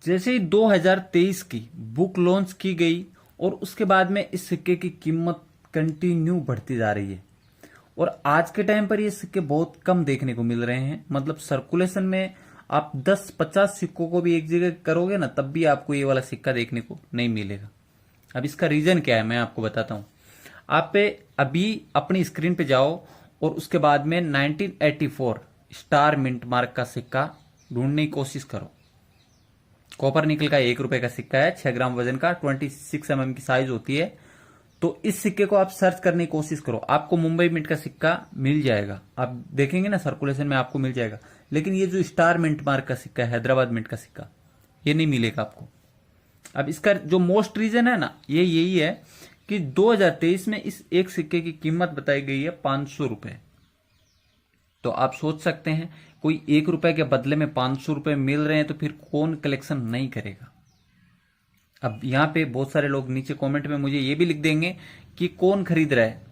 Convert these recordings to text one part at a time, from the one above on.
जैसे ही 2023 की book launch की गई और उसके बाद में इस सिक्के की कीमत कंटिन्यू बढ़ती जा रही है। और आज के टाइम पर ये सिक्के बहुत कम देखने को मिल रहे हैं। मतलब सर्कुलेशन में आप 10-50 सिक्कों को भी एक जगह करोगे ना, तब भी आपको ये वाला सिक्का देखने को नहीं मिलेगा। अब इसका रीजन क्या है मैं आपको बताता हूं। आप पे अभी अपनी स्क्रीन पे जाओ और उसके बाद में 1984 स्टार मिंट मार्क का सिक्का ढूंढने की कोशिश करो। कॉपर निकल का 1 रुपए का सिक्का है, 6 ग्राम वजन का, 26 mm की साइज होती है। तो इस सिक्के को आप सर्च करने की कोशिश करो, आपको मुंबई मिंट का सिक्का मिल जाएगा। आप देखेंगे ना सर्कुलेशन में आपको मिल जाएगा। लेकिन ये जो स्टार मिंट मार्क का सिक्का है, हैदराबाद मिंट का सिक्का, ये नहीं मिलेगा आपको। अब इसका जो मोस्ट रीजन है ना, ये यही है कि 2023 में इस एक सिक्के की कीमत बताई गई है 500 रुपए। तो आप सोच सकते हैं, कोई 1 रुपए के बदले में 500 रुपए मिल रहे हैं, तो फिर कौन कलेक्शन नहीं करेगा। अब यहाँ पे बहुत सारे लोग नीचे कमेंट में मुझे ये भी लिख देंगे कि कौन खरीद रहा है।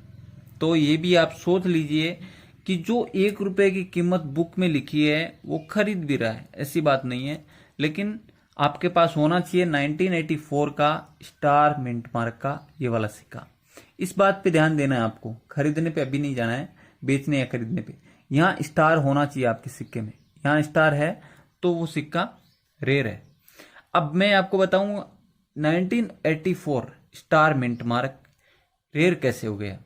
तो ये भी आप सोच लीजिए कि जो 1 रुपए की कीमत बुक में लिखी है वो खरीद भी रहा है, ऐसी बात नहीं है। लेकिन आपके पास होना चाहिए 1984 का स्टार मिंट मार्क का ये वाला सिक्का। इस बात पे ध्यान देना है आपको, खरीदने पे अभी नहीं जाना है, बेचने या खरीदने पे। यहाँ स्टार होना चाहिए आपके सिक्के में, यहाँ स्टार है तो वो सिक्का रेयर है। अब मैं आपको बताऊं 1984 स्टार मिंट मार्क रेयर कैसे हो गया।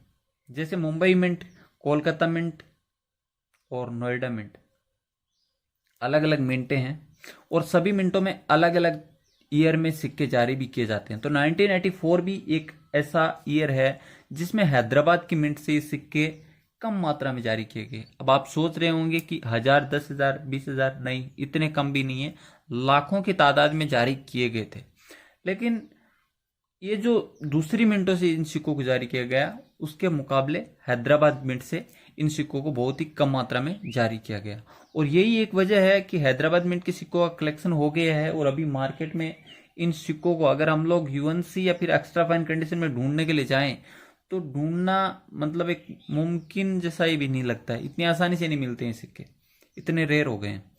जैसे मुंबई मिंट, कोलकाता मिंट और नोएडा मिंट अलग अलग मिंटें हैं और सभी मिंटों में अलग अलग ईयर में सिक्के जारी भी किए जाते हैं। तो 1984 भी एक ऐसा ईयर है जिसमें हैदराबाद की मिंट से ये सिक्के कम मात्रा में जारी किए गए। अब आप सोच रहे होंगे कि 1000, 10,000, 20,000, नहीं, इतने कम भी नहीं है, लाखों की तादाद में जारी किए गए थे। लेकिन ये जो दूसरी मिंटों से इन सिक्कों को जारी किया गया, उसके मुकाबले हैदराबाद मिंट से इन सिक्कों को बहुत ही कम मात्रा में जारी किया गया। और यही एक वजह है कि हैदराबाद मिंट के सिक्कों का कलेक्शन हो गया है। और अभी मार्केट में इन सिक्कों को अगर हम लोग यूएनसी या फिर एक्स्ट्रा फाइन कंडीशन में ढूंढने के लिए जाएं, तो ढूंढना मतलब एक मुमकिन जैसा ही भी नहीं लगता है। इतनी आसानी से नहीं मिलते हैं सिक्के, इतने रेयर हो गए हैं।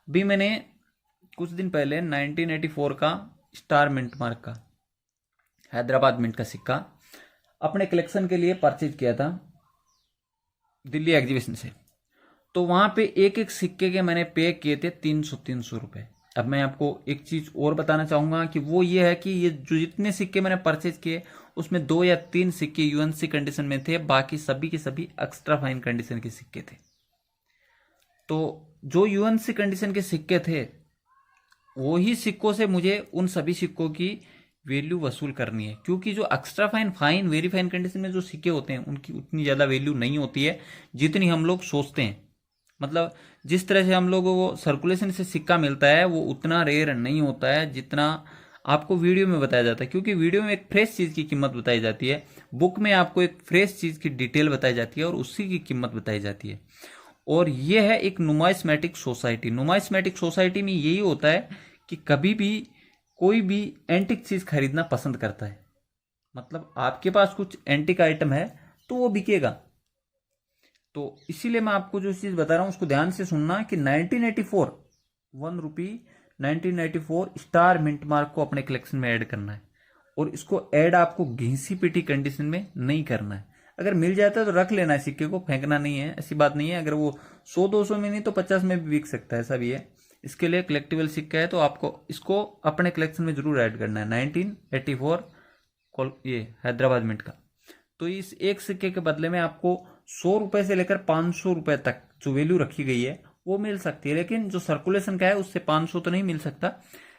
अभी मैंने कुछ दिन पहले 1984 का स्टार मिंट मार्क का हैदराबाद मिंट का सिक्का अपने कलेक्शन के लिए परचेज किया था दिल्ली एग्जीबिशन से। तो वहां पे एक एक सिक्के के मैंने पे किए थे 300 रुपए। अब मैं आपको एक चीज और बताना चाहूंगा कि वो ये है कि ये जो जितने सिक्के मैंने परचेज किए उसमें 2 या 3 सिक्के यूएनसी कंडीशन में थे, बाकी सभी के सभी एक्स्ट्रा फाइन कंडीशन के सिक्के थे। तो जो यूएनसी कंडीशन के सिक्के थे वही सिक्कों से मुझे उन सभी सिक्कों की वैल्यू वसूल करनी है, क्योंकि जो extra fine very fine condition में जो सिक्के होते हैं उनकी उतनी ज्यादा वैल्यू नहीं होती है जितनी हम लोग सोचते हैं। मतलब जिस तरह से हम लोगों को सर्कुलेशन से सिक्का मिलता है वो उतना रेयर नहीं होता है जितना आपको वीडियो में बताया जाता है। क्योंकि वीडियो में एक फ्रेश चीज की कीमत बताई जाती है, बुक में आपको एक फ्रेश चीज की डिटेल बताई जाती है और उसी की कीमत बताई जाती है। और यह है एक नुमाइस्मेटिक सोसाइटी। नुमाइस्मेटिक सोसाइटी में यही होता है कि कभी भी कोई भी एंटिक चीज खरीदना पसंद करता है। मतलब आपके पास कुछ एंटिक आइटम है तो वो बिकेगा। तो इसीलिए मैं आपको जो चीज बता रहा हूं उसको ध्यान से सुनना कि 1984 ₹1 1984 स्टार मिंट मार्क को अपने कलेक्शन में ऐड करना है। और इसको ऐड आपको घिसी पिटी कंडीशन में नहीं करना है। अगर मिल जाता है तो रख लेना है, सिक्के को फेंकना नहीं है, ऐसी बात नहीं है। अगर वो 100-200 में नहीं तो 50 में भी बिक सकता है, ऐसा भी है। इसके लिए कलेक्टिबल सिक्का है तो आपको इसको अपने कलेक्शन में जरूर ऐड करना है। 1984 ये हैदराबाद मिंट का। तो इस एक सिक्के के बदले में आपको 100 रुपए से लेकर 500 रुपए तक जो वैल्यू रखी गई है वो मिल सकती है। लेकिन जो सर्कुलेशन का है उससे 500 तो नहीं मिल सकता,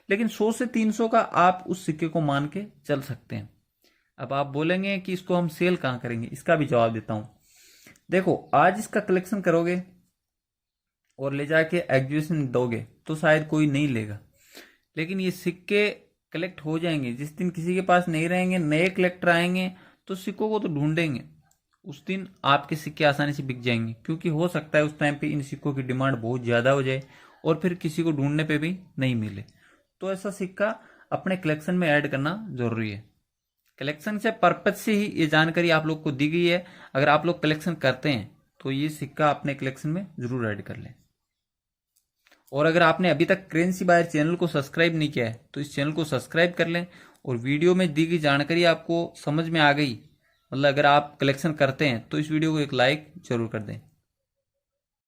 लेकिन 100 से 300 का आप उस सिक्के को मान के चल सकते हैं। अब आप बोलेंगे कि इसको हम सेल कहाँ करेंगे, इसका भी जवाब देता हूं। देखो, आज इसका कलेक्शन करोगे और ले जाके एग्जीबिशन दोगे तो शायद कोई नहीं लेगा, लेकिन ये सिक्के कलेक्ट हो जाएंगे। जिस दिन किसी के पास नहीं रहेंगे, नए कलेक्टर आएंगे तो सिक्कों को तो ढूंढेंगे, उस दिन आपके सिक्के आसानी से बिक जाएंगे। क्योंकि हो सकता है उस टाइम पे इन सिक्कों की डिमांड बहुत ज्यादा हो जाए और फिर किसी को ढूंढने पे भी नहीं मिले। तो ऐसा सिक्का अपने कलेक्शन में ऐड करना जरूरी है। कलेक्शन से पर्पज से ही ये जानकारी आप लोग को दी गई है। अगर आप लोग कलेक्शन करते हैं तो ये सिक्का अपने कलेक्शन में जरूर ऐड कर लें। और अगर आपने अभी तक करेंसी बायर चैनल को सब्सक्राइब नहीं किया है तो इस चैनल को सब्सक्राइब कर लें। और वीडियो में दी गई जानकारी आपको समझ में आ गई, मतलब अगर आप कलेक्शन करते हैं तो इस वीडियो को एक लाइक जरूर कर दें।